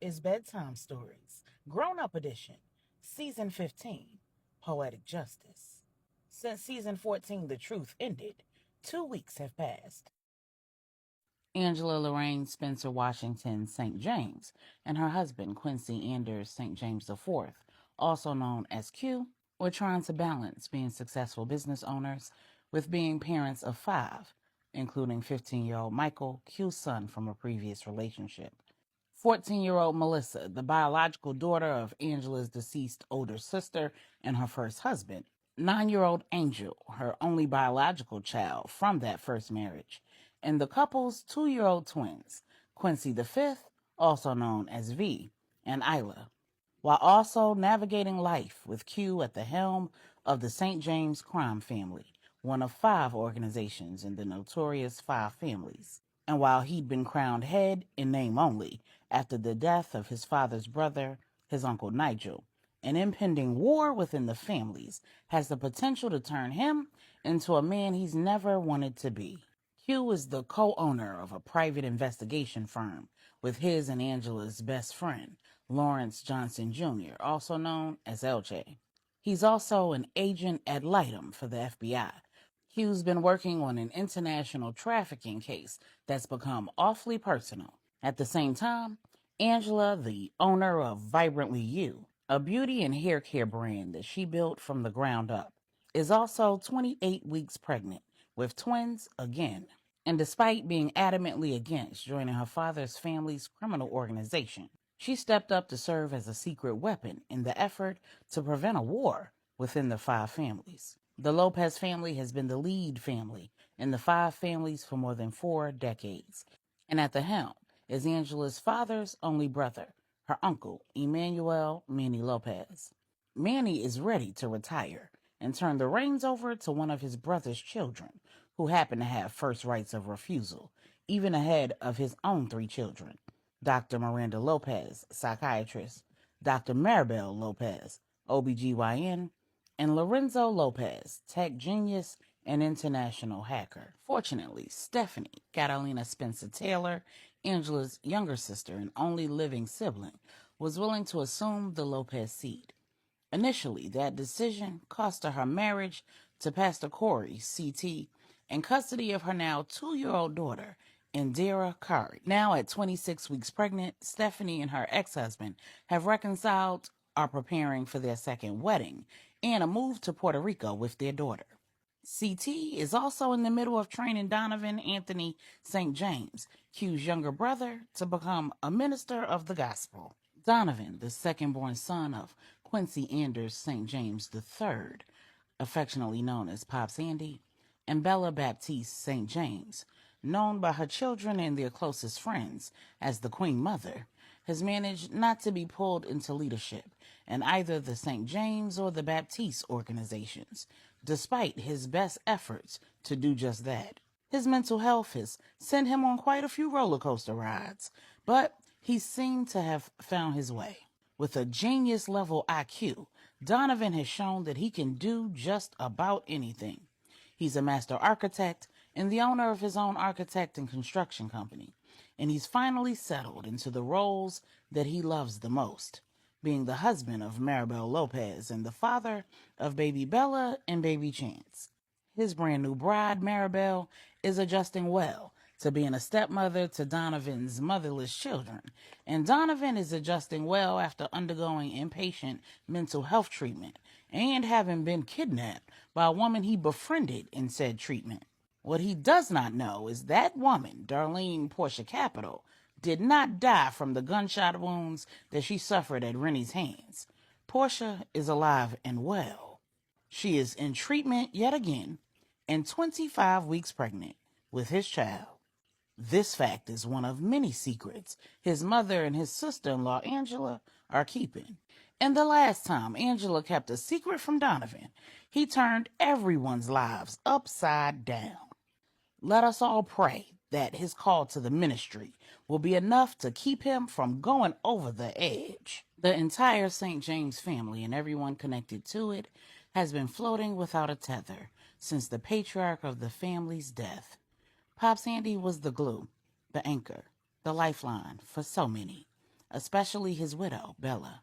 is Bedtime Stories, Grownup Edition, Season 15, Poetic Justice. Since Season 14, The Truth ended, 2 weeks have passed. Angela Lorraine Spencer Washington St. James and her husband Quincy Anders St. James IV, also known as Q, were trying to balance being successful business owners with being parents of 5, including 15-year-old Michael, Q's son from a previous relationship. 14-year-old Melissa, the biological daughter of Angela's deceased older sister and her first husband. 9-year-old Angel, her only biological child from that first marriage. And the couple's 2-year-old twins, Quincy V, also known as V, and Isla. While also navigating life with Q at the helm of the St. James crime family, one of 5 organizations in the notorious 5 families. And while he'd been crowned head in name only after the death of his father's brother, his uncle Nigel, an impending war within the families has the potential to turn him into a man he's never wanted to be. Q is the co-owner of a private investigation firm with his and Angela's best friend, Lawrence Johnson Jr., also known as LJ. He's also an agent ad litem for the FBI. Q's been working on an international trafficking case that's become awfully personal. At the same time, Angela, the owner of Vibrantly You, a beauty and hair care brand that she built from the ground up, is also 28 weeks pregnant with twins again. And despite being adamantly against joining her father's family's criminal organization, she stepped up to serve as a secret weapon in the effort to prevent a war within the 5 families. The Lopez family has been the lead family in the 5 families for more than 4 decades. And at the helm is Angela's father's only brother, her uncle, Emmanuel Manny Lopez. Manny is ready to retire and turn the reins over to one of his brother's children, who happen to have first rights of refusal, even ahead of his own 3 children. Dr. Miranda Lopez, psychiatrist, Dr. Maribel Lopez, OBGYN, and Lorenzo Lopez, tech genius and international hacker. Fortunately, Stephanie Catalina Spencer Taylor, Angela's younger sister and only living sibling, was willing to assume the Lopez seed. Initially, that decision cost her her marriage to Pastor Corey, CT, and custody of her now 2-year-old daughter, Indira Kari. Now at 26 weeks pregnant, Stephanie and her ex-husband have reconciled, are preparing for their second wedding, and a move to Puerto Rico with their daughter. CT is also in the middle of training Donovan Anthony St. James, Q's younger brother, to become a minister of the gospel. Donovan, the second-born son of Quincy Anders St. James III, affectionately known as Pops Andy, and Bella Baptiste St. James, known by her children and their closest friends as the Queen Mother, has managed not to be pulled into leadership in either the St. James or the Baptiste organizations, despite his best efforts to do just that. His mental health has sent him on quite a few roller coaster rides, but he seemed to have found his way. With a genius-level IQ, Donovan has shown that he can do just about anything. He's a master architect and the owner of his own architect and construction company, and he's finally settled into the roles that he loves the most, being the husband of Maribel Lopez and the father of baby Bella and baby Chance. His brand new bride, Maribel, is adjusting well to being a stepmother to Donovan's motherless children, and Donovan is adjusting well after undergoing inpatient mental health treatment and having been kidnapped by a woman he befriended in said treatment. What he does not know is that woman, Darlene Porsha Capital, did not die from the gunshot wounds that she suffered at Renni's hands. Porsha is alive and well. She is in treatment yet again and 25 weeks pregnant with his child. This fact is one of many secrets his mother and his sister-in-law Angela are keeping. And the last time Angela kept a secret from Donovan, he turned everyone's lives upside down. Let us all pray that his call to the ministry will be enough to keep him from going over the edge. The entire St. James family and everyone connected to it has been floating without a tether since the patriarch of the family's death. Pops Andy was the glue, the anchor, the lifeline for so many. especially his widow, Bella.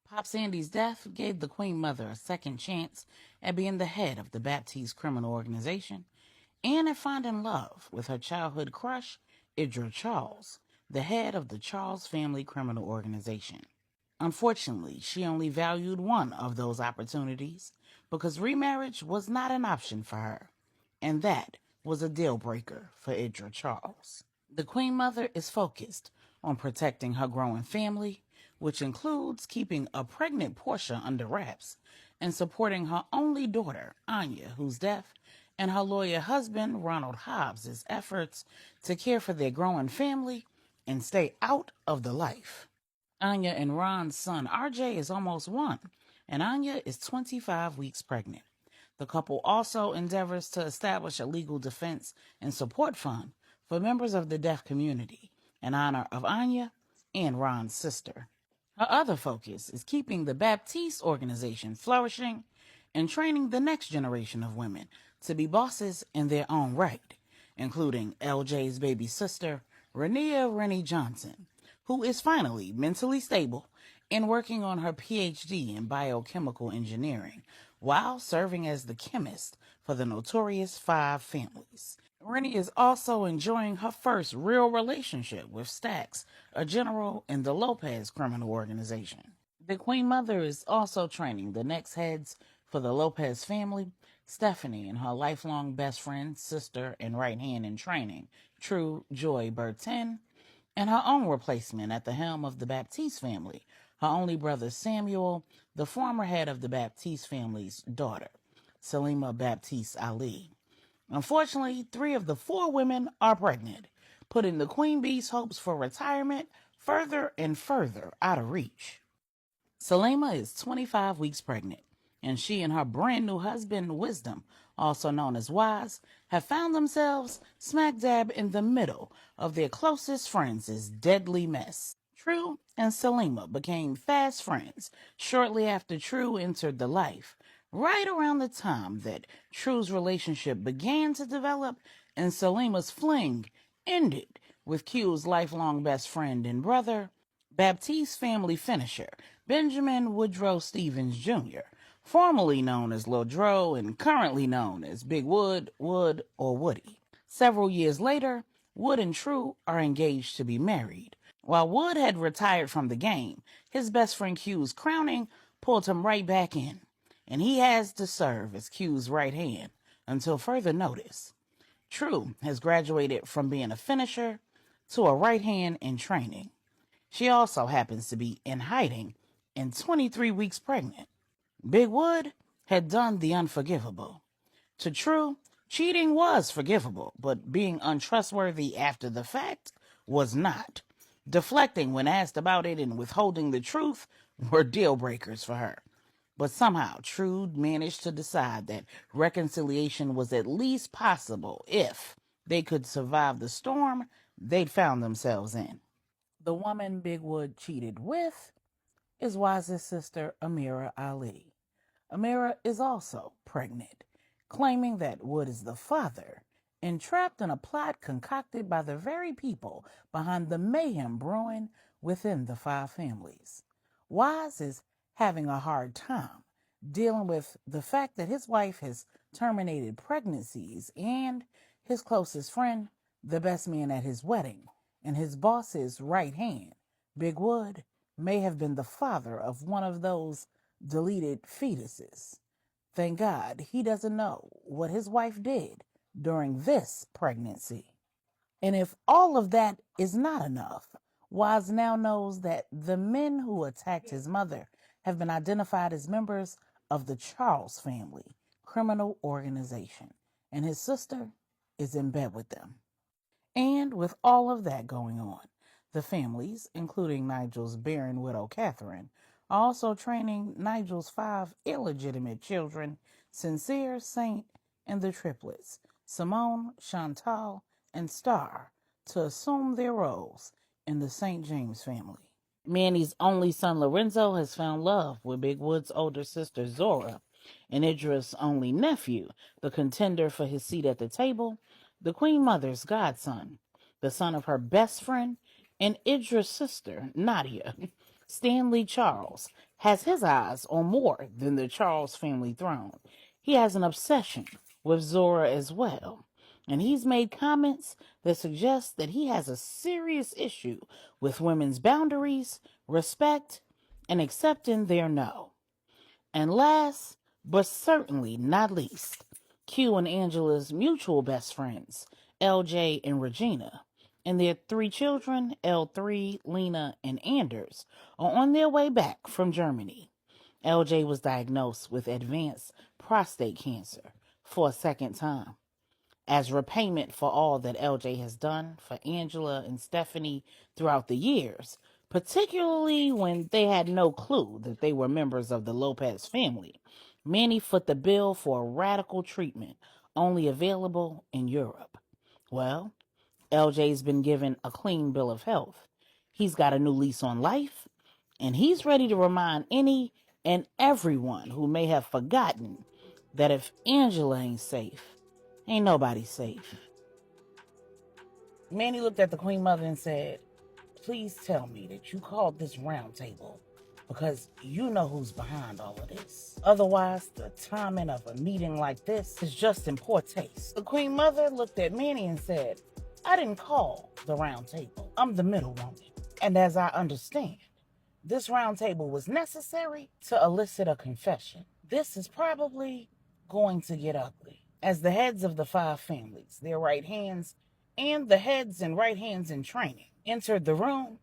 Pop Sandy's death gave the Queen Mother a second chance at being the head of the Baptiste criminal organization and at finding love with her childhood crush, Idra Charles, the head of the Charles family criminal organization. Unfortunately, she only valued one of those opportunities because remarriage was not an option for her, and that was a deal breaker for Idra Charles. The Queen Mother is focused on protecting her growing family, which includes keeping a pregnant Porsha under wraps and supporting her only daughter, Anya, who's deaf, and her lawyer husband, Ronald Hobbs' efforts to care for their growing family and stay out of the life. Anya and Ron's son, RJ, is almost 1, and Anya is 25 weeks pregnant. The couple also endeavors to establish a legal defense and support fund for members of the deaf community in honor of Anya and Ron's sister. Her other focus is keeping the Baptiste organization flourishing and training the next generation of women to be bosses in their own right, including LJ's baby sister, Renni Johnson, who is finally mentally stable and working on her PhD in biochemical engineering while serving as the chemist for the notorious 5 families. Renni is also enjoying her first real relationship with Stax, a general in the Lopez criminal organization. The Queen Mother is also training the next heads for the Lopez family, Stephanie and her lifelong best friend, sister, and right hand in training, True Joy Burton, and her own replacement at the helm of the Baptiste family, her only brother Samuel, the former head of the Baptiste family's daughter, Salima Baptiste Ali. Unfortunately, 3 of the 4 women are pregnant, putting the Queen Bee's hopes for retirement further and further out of reach. Salima is 25 weeks pregnant, and she and her brand new husband, Wisdom, also known as Wise, have found themselves smack dab in the middle of their closest friends' deadly mess. True and Salima became fast friends shortly after True entered the life, right around the time that True's relationship began to develop and Salima's fling ended with Q's lifelong best friend and brother, Baptiste family finisher, Benjamin Woodrow Stevens Jr., formerly known as Lil Dro and currently known as Big Wood, Wood, or Woody. Several years later, Wood and True are engaged to be married. While Wood had retired from the game, his best friend Q's crowning pulled him right back in, and he has to serve as Q's right hand until further notice. True has graduated from being a finisher to a right hand in training. She also happens to be in hiding and 23 weeks pregnant. Big Wood had done the unforgivable. To True, cheating was forgivable, but being untrustworthy after the fact was not. Deflecting when asked about it and withholding the truth were deal breakers for her. But somehow, True managed to decide that reconciliation was at least possible if they could survive the storm they'd found themselves in. The woman Big Wood cheated with is Wise's sister, Amira Ali. Amira is also pregnant, claiming that Wood is the father, entrapped in a plot concocted by the very people behind the mayhem brewing within the 5 families. Wise is having a hard time dealing with the fact that his wife has terminated pregnancies and his closest friend, the best man at his wedding, and his boss's right hand, Big Wood, may have been the father of one of those deleted fetuses. Thank God he doesn't know what his wife did during this pregnancy. And if all of that is not enough, Wise now knows that the men who attacked his mother have been identified as members of the Charles family criminal organization, and his sister is in bed with them. And with all of that going on, the families, including Nigel's barren widow Catherine, are also training Nigel's 5 illegitimate children, Sincere, Saint, and the triplets, Simone, Chantal, and Star, to assume their roles in the St. James family. Manny's only son Lorenzo has found love with Big Wood's older sister Zora, and Idra's only nephew, the contender for his seat at the table, the Queen Mother's godson, the son of her best friend And Idra's sister, Nadia, Stanley Charles, has his eyes on more than the Charles family throne. He has an obsession with Zora as well. And he's made comments that suggest that he has a serious issue with women's boundaries, respect, and accepting their no. And last, but certainly not least, Q and Angela's mutual best friends, LJ and Regina, and their 3 children, L3, Lena, and Anders, are on their way back from Germany. LJ was diagnosed with advanced prostate cancer for a second time. As repayment for all that LJ has done for Angela and Stephanie throughout the years, particularly when they had no clue that they were members of the Lopez family, Manny foot the bill for a radical treatment only available in Europe. Well, LJ's been given a clean bill of health. He's got a new lease on life, and he's ready to remind any and everyone who may have forgotten that if Angela ain't safe, ain't nobody safe. Manny looked at the Queen Mother and said, "Please tell me that you called this round table because you know who's behind all of this. Otherwise, the timing of a meeting like this is just in poor taste." The Queen Mother looked at Manny and said, "I didn't call the round table. I'm the middle woman. And as I understand, this round table was necessary to elicit a confession. This is probably going to get ugly." As the heads of the 5 families, their right hands, and the heads and right hands in training entered the room,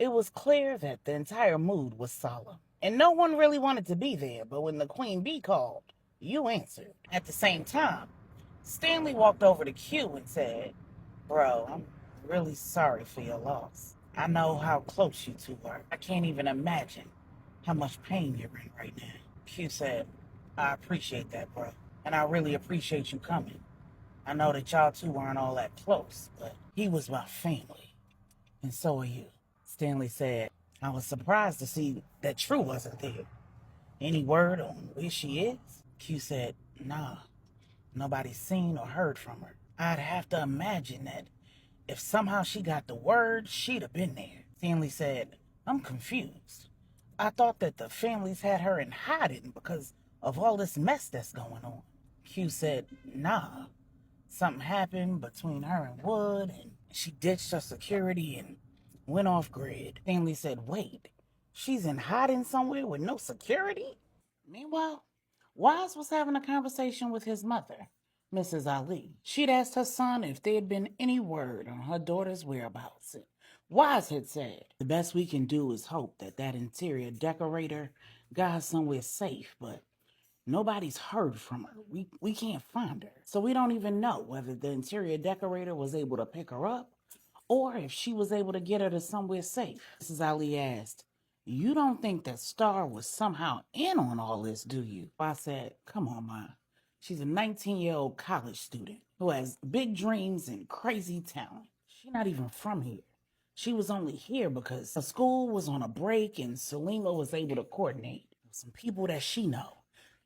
it was clear that the entire mood was solemn. And no one really wanted to be there, but when the Queen Bee called, you answered. At the same time, Stanley walked over to Q and said, "Bro, I'm really sorry for your loss. I know how close you two were. I can't even imagine how much pain you're in right now." Q said, "I appreciate that, bro. And I really appreciate you coming. I know that y'all two weren't all that close, but he was my family. And so are you." Stanley said, "I was surprised to see that True wasn't there. Any word on where she is?" Q said, "Nah, nobody's seen or heard from her. I'd have to imagine that if somehow she got the word, she'd have been there." Stanley said, "I'm confused. I thought that the families had her in hiding because of all this mess that's going on." Q said, "Nah, something happened between her and Wood, and she ditched her security and went off grid." Stanley said, "Wait, she's in hiding somewhere with no security?" Meanwhile, Wise was having a conversation with his mother, Mrs. Ali. She'd asked her son if there had been any word on her daughter's whereabouts. And Wise had said, "The best we can do is hope that interior decorator got her somewhere safe, but nobody's heard from her. We can't find her. So we don't even know whether the interior decorator was able to pick her up or if she was able to get her to somewhere safe." Mrs. Ali asked, "You don't think that Star was somehow in on all this, do you?" I said, "Come on, Ma. She's a 19-year-old college student who has big dreams and crazy talent. She's not even from here. She was only here because her school was on a break and Salima was able to coordinate with some people that she knows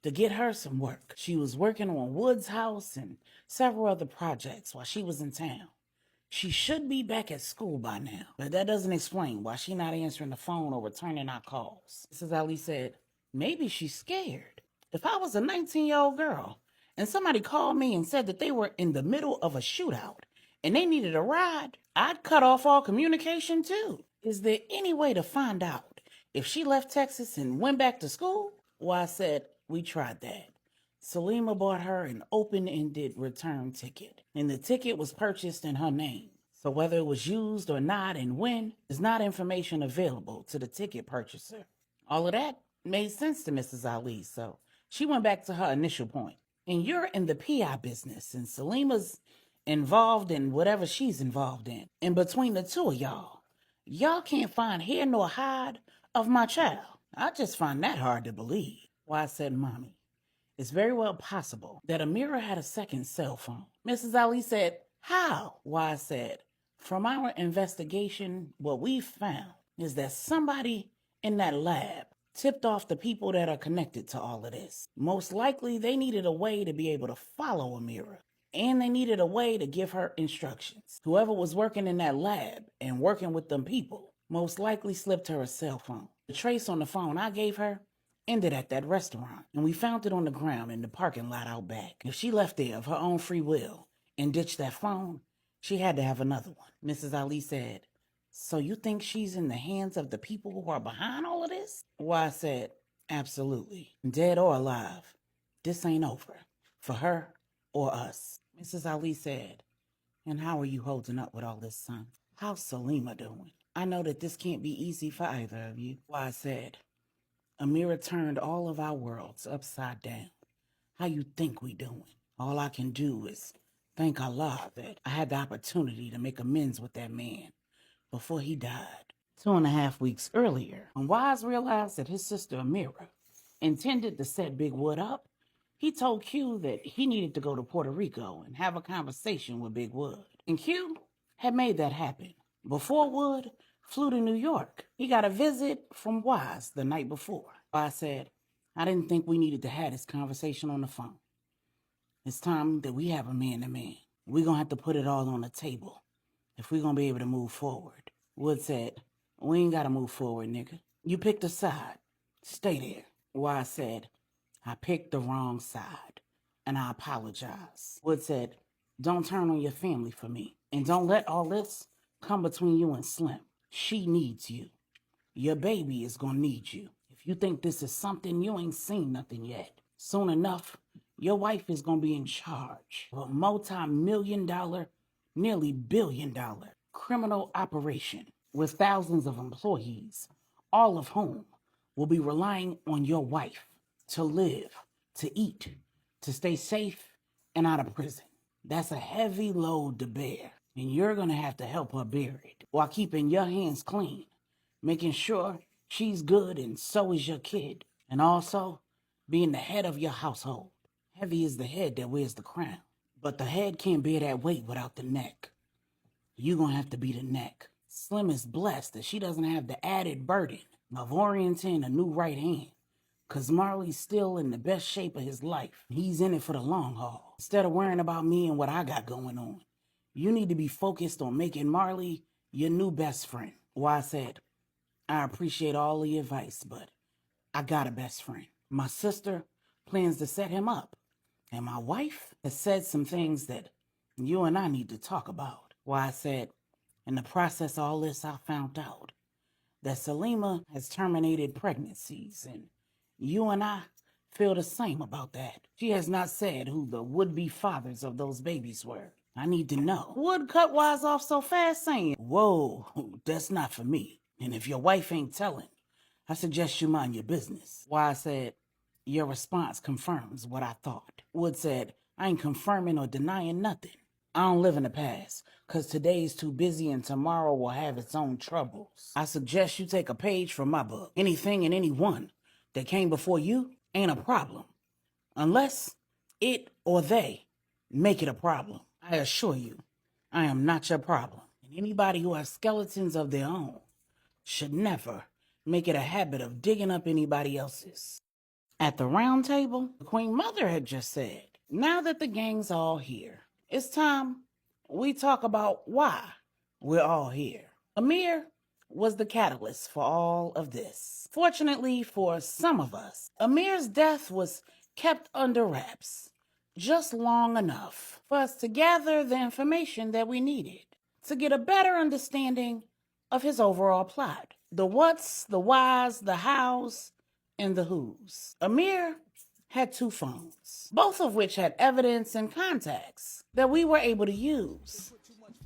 to get her some work. She was working on Wood's house and several other projects while she was in town. She should be back at school by now, but that doesn't explain why she's not answering the phone or returning our calls." Mrs. Ali said, "Maybe she's scared. If I was a 19-year-old girl and somebody called me and said that they were in the middle of a shootout and they needed a ride, I'd cut off all communication too. Is there any way to find out if she left Texas and went back to school?" Well, I said, "We tried that. Salima bought her an open-ended return ticket, and the ticket was purchased in her name. So whether it was used or not and when is not information available to the ticket purchaser." All of that made sense to Mrs. Ali, so she went back to her initial point. "And you're in the PI business, and Salima's involved in whatever she's involved in. And between the two of y'all can't find hair nor hide of my child. I just find that hard to believe." Well, I said, "Mommy, it's very well possible that Amira had a second cell phone." Mrs. Ali said, "How?" Why, I said, "From our investigation, what we've found is that somebody in that lab tipped off the people that are connected to all of this. Most likely, they needed a way to be able to follow Amira and they needed a way to give her instructions. Whoever was working in that lab and working with them people most likely slipped her a cell phone. The trace on the phone I gave her ended at that restaurant, and we found it on the ground in the parking lot out back. If she left there of her own free will and ditched that phone, she had to have another one. Mrs. Ali said, "So you think she's in the hands of the people who are behind all of this?" Why, I said, "Absolutely. Dead or alive, this ain't over. For her or us." Mrs. Ali said, "And how are you holding up with all this, son? How's Salima doing? I know that this can't be easy for either of you." Why, I said, "Amira turned all of our worlds upside down. How you think we doing? All I can do is thank Allah that I had the opportunity to make amends with that man before he died." 2.5 weeks earlier, when Wise realized that his sister Amira intended to set Big Wood up, he told Q that he needed to go to Puerto Rico and have a conversation with Big Wood. And Q had made that happen. Before Wood flew to New York, he got a visit from Wise the night before. Wise said, "I didn't think we needed to have this conversation on the phone. It's time that we have a man-to-man. We're going to have to put it all on the table if we're going to be able to move forward." Wood said, "We ain't got to move forward, nigga. You picked a side. Stay there." Wise said, "I picked the wrong side, and I apologize." Wood said, "Don't turn on your family for me, and don't let all this come between you and Slim. She needs you. Your baby is gonna need you. If you think this is something, you ain't seen nothing yet. Soon enough, your wife is gonna be in charge of a multi-million-dollar, nearly billion-dollar criminal operation with thousands of employees, all of whom will be relying on your wife to live, to eat, to stay safe and out of prison. That's a heavy load to bear, and you're gonna have to help her bear it while keeping your hands clean, making sure she's good and so is your kid, and also being the head of your household. Heavy is the head that wears the crown, but the head can't bear that weight without the neck. You're gonna have to be the neck." Slim is blessed that she doesn't have the added burden of orienting a new right hand, because Marley's still in the best shape of his life. He's in it for the long haul. Instead of worrying about me and what I got going on, you need to be focused on making Marley your new best friend. Well, I said, "I appreciate all the advice, but I got a best friend. My sister plans to set him up, and my wife has said some things that you and I need to talk about." Well, I said, "In the process of all this, I found out that Salima has terminated pregnancies, and you and I feel the same about that. She has not said who the would-be fathers of those babies were. I need to know." Wood cut Wise off so fast, saying, "Whoa, that's not for me. And if your wife ain't telling, I suggest you mind your business." Wise said, "Your response confirms what I thought." Wood said, "I ain't confirming or denying nothing. I don't live in the past, because today's too busy and tomorrow will have its own troubles. I suggest you take a page from my book. Anything and anyone that came before you ain't a problem, unless it or they make it a problem. I assure you, I am not your problem. And anybody who has skeletons of their own should never make it a habit of digging up anybody else's." At the round table, the Queen Mother had just said, "Now that the gang's all here, it's time we talk about why we're all here." Amir was the catalyst for all of this. Fortunately for some of us, Amir's death was kept under wraps just long enough for us to gather the information that we needed to get a better understanding of his overall plot. The what's, the whys, the hows, and the who's. Amir had 2 phones, both of which had evidence and contacts that we were able to use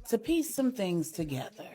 to piece some things together.